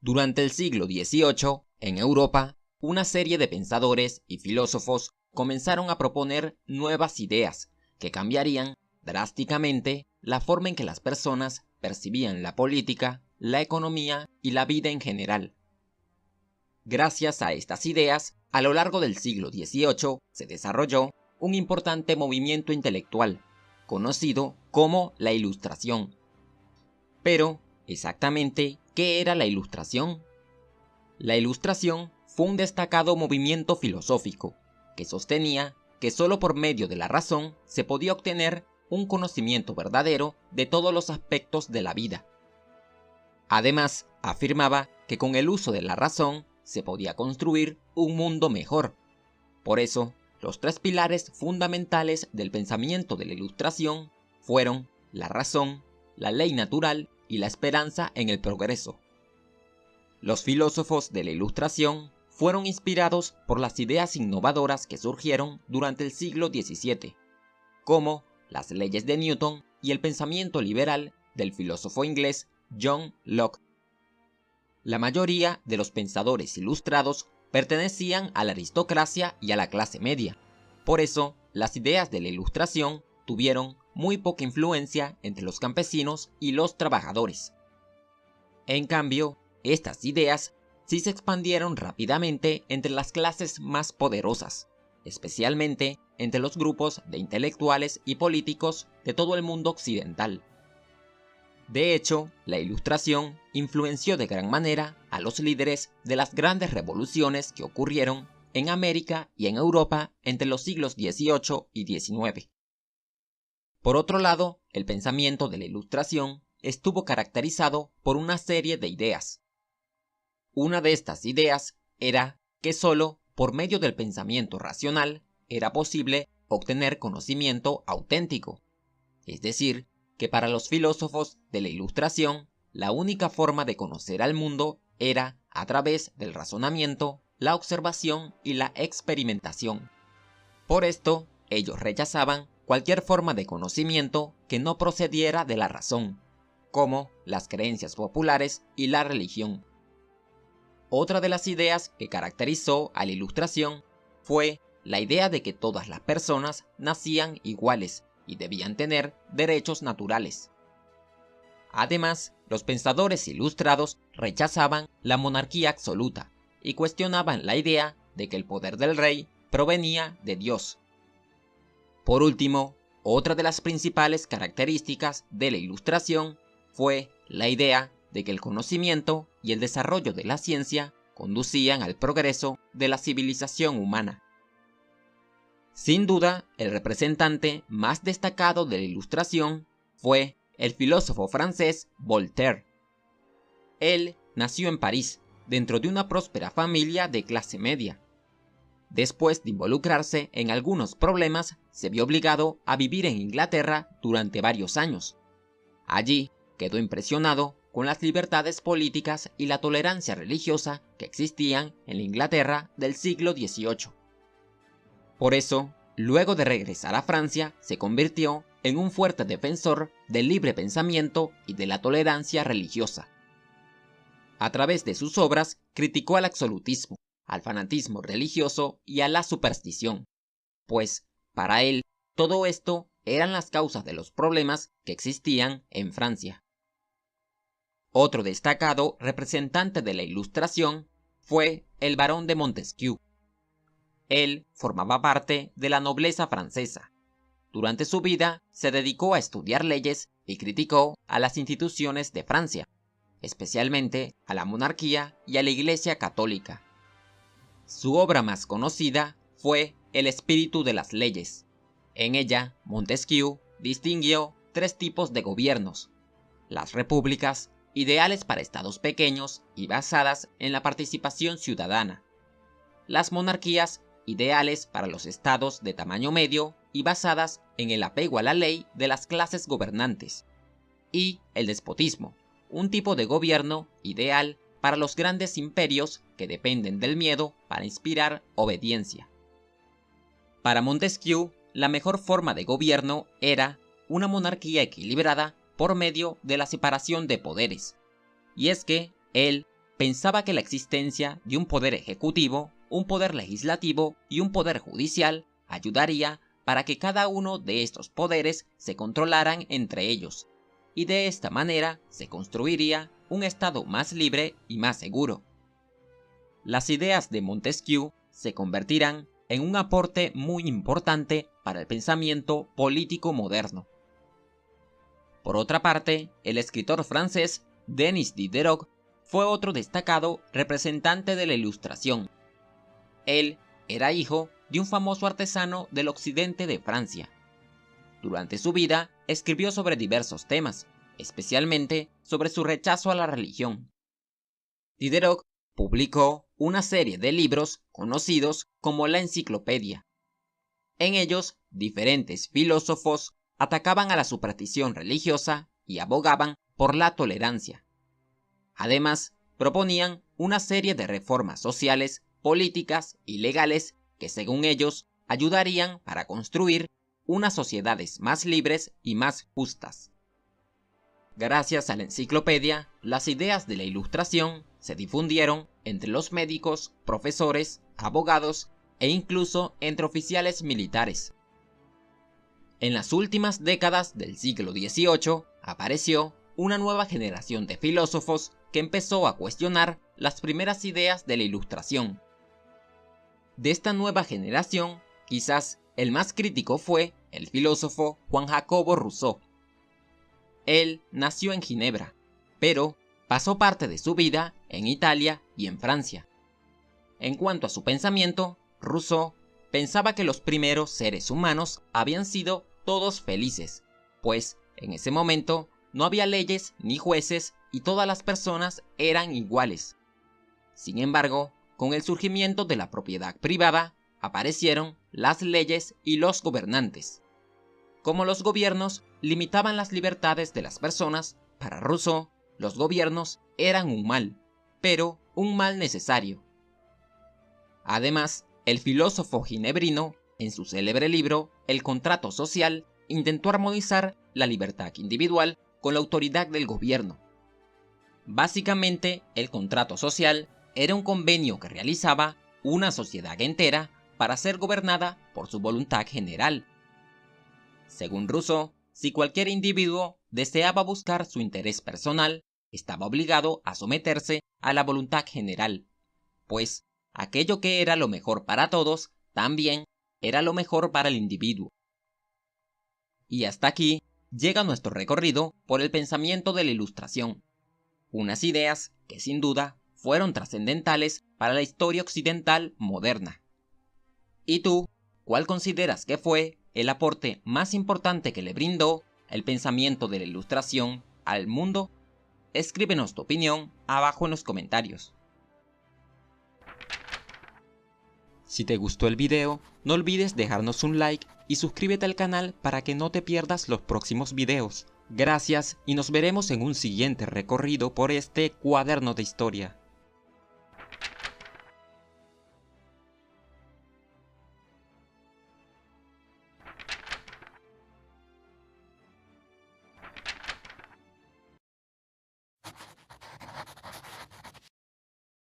Durante el siglo XVIII, en Europa, una serie de pensadores y filósofos comenzaron a proponer nuevas ideas que cambiarían drásticamente la forma en que las personas percibían la política, la economía y la vida en general. Gracias a estas ideas, a lo largo del siglo XVIII se desarrolló un importante movimiento intelectual, conocido como la Ilustración. Pero, exactamente, ¿qué era la Ilustración? La Ilustración fue un destacado movimiento filosófico que sostenía que solo por medio de la razón se podía obtener un conocimiento verdadero de todos los aspectos de la vida. Además, afirmaba que con el uso de la razón se podía construir un mundo mejor. Por eso, los tres pilares fundamentales del pensamiento de la Ilustración fueron la razón, la ley natural y la esperanza en el progreso. Los filósofos de la Ilustración fueron inspirados por las ideas innovadoras que surgieron durante el siglo XVII, como las leyes de Newton y el pensamiento liberal del filósofo inglés John Locke. La mayoría de los pensadores ilustrados pertenecían a la aristocracia y a la clase media. Por eso, las ideas de la Ilustración tuvieron muy poca influencia entre los campesinos y los trabajadores. En cambio, estas ideas sí se expandieron rápidamente entre las clases más poderosas, especialmente entre los grupos de intelectuales y políticos de todo el mundo occidental. De hecho, la Ilustración influenció de gran manera a los líderes de las grandes revoluciones que ocurrieron en América y en Europa entre los siglos XVIII y XIX. Por otro lado, el pensamiento de la Ilustración estuvo caracterizado por una serie de ideas. Una de estas ideas era que solo por medio del pensamiento racional era posible obtener conocimiento auténtico, es decir, que para los filósofos de la Ilustración, la única forma de conocer al mundo era a través del razonamiento, la observación y la experimentación. Por esto, ellos rechazaban cualquier forma de conocimiento que no procediera de la razón, como las creencias populares y la religión. Otra de las ideas que caracterizó a la Ilustración fue la idea de que todas las personas nacían iguales y debían tener derechos naturales. Además, los pensadores ilustrados rechazaban la monarquía absoluta y cuestionaban la idea de que el poder del rey provenía de Dios. Por último, otra de las principales características de la Ilustración fue la idea de que el conocimiento y el desarrollo de la ciencia conducían al progreso de la civilización humana. Sin duda, el representante más destacado de la Ilustración fue el filósofo francés Voltaire. Él nació en París, dentro de una próspera familia de clase media. Después de involucrarse en algunos problemas, se vio obligado a vivir en Inglaterra durante varios años. Allí quedó impresionado con las libertades políticas y la tolerancia religiosa que existían en la Inglaterra del siglo XVIII. Por eso, luego de regresar a Francia, se convirtió en un fuerte defensor del libre pensamiento y de la tolerancia religiosa. A través de sus obras, criticó al absolutismo, al fanatismo religioso y a la superstición, pues, para él, todo esto eran las causas de los problemas que existían en Francia. Otro destacado representante de la Ilustración fue el barón de Montesquieu. Él formaba parte de la nobleza francesa. Durante su vida se dedicó a estudiar leyes y criticó a las instituciones de Francia, especialmente a la monarquía y a la Iglesia católica. Su obra más conocida fue El espíritu de las leyes. En ella, Montesquieu distinguió tres tipos de gobiernos: las repúblicas, ideales para estados pequeños y basadas en la participación ciudadana; las monarquías, ideales para los estados de tamaño medio y basadas en el apego a la ley de las clases gobernantes; y el despotismo, un tipo de gobierno ideal para los grandes imperios que dependen del miedo para inspirar obediencia. Para Montesquieu, la mejor forma de gobierno era una monarquía equilibrada por medio de la separación de poderes. Y es que él pensaba que la existencia de un poder ejecutivo, un poder legislativo y un poder judicial ayudaría para que cada uno de estos poderes se controlaran entre ellos, y de esta manera se construiría un Estado más libre y más seguro. Las ideas de Montesquieu se convertirán en un aporte muy importante para el pensamiento político moderno. Por otra parte, el escritor francés Denis Diderot fue otro destacado representante de la Ilustración. Él era hijo de un famoso artesano del occidente de Francia. Durante su vida escribió sobre diversos temas, especialmente sobre su rechazo a la religión. Diderot publicó una serie de libros conocidos como la Enciclopedia. En ellos, diferentes filósofos atacaban a la superstición religiosa y abogaban por la tolerancia. Además, proponían una serie de reformas sociales, políticas y legales que, según ellos, ayudarían para construir unas sociedades más libres y más justas. Gracias a la enciclopedia, las ideas de la Ilustración se difundieron entre los médicos, profesores, abogados e incluso entre oficiales militares. En las últimas décadas del siglo XVIII apareció una nueva generación de filósofos que empezó a cuestionar las primeras ideas de la Ilustración. De esta nueva generación, quizás el más crítico fue el filósofo Juan Jacobo Rousseau. Él nació en Ginebra, pero pasó parte de su vida en Italia y en Francia. En cuanto a su pensamiento, Rousseau pensaba que los primeros seres humanos habían sido todos felices, pues en ese momento no había leyes ni jueces y todas las personas eran iguales. Sin embargo, con el surgimiento de la propiedad privada, aparecieron las leyes y los gobernantes. Como los gobiernos limitaban las libertades de las personas, para Rousseau, los gobiernos eran un mal, pero un mal necesario. Además, el filósofo ginebrino, en su célebre libro El contrato social, intentó armonizar la libertad individual con la autoridad del gobierno. Básicamente, el contrato social era un convenio que realizaba una sociedad entera para ser gobernada por su voluntad general. Según Rousseau, si cualquier individuo deseaba buscar su interés personal, estaba obligado a someterse a la voluntad general, pues aquello que era lo mejor para todos también era lo mejor para el individuo. Y hasta aquí llega nuestro recorrido por el pensamiento de la Ilustración, unas ideas que sin duda fueron trascendentales para la historia occidental moderna. ¿Y tú, cuál consideras que fue el aporte más importante que le brindó el pensamiento de la Ilustración al mundo? Escríbenos tu opinión abajo en los comentarios. Si te gustó el video, no olvides dejarnos un like y suscríbete al canal para que no te pierdas los próximos videos. Gracias y nos veremos en un siguiente recorrido por este cuaderno de historia.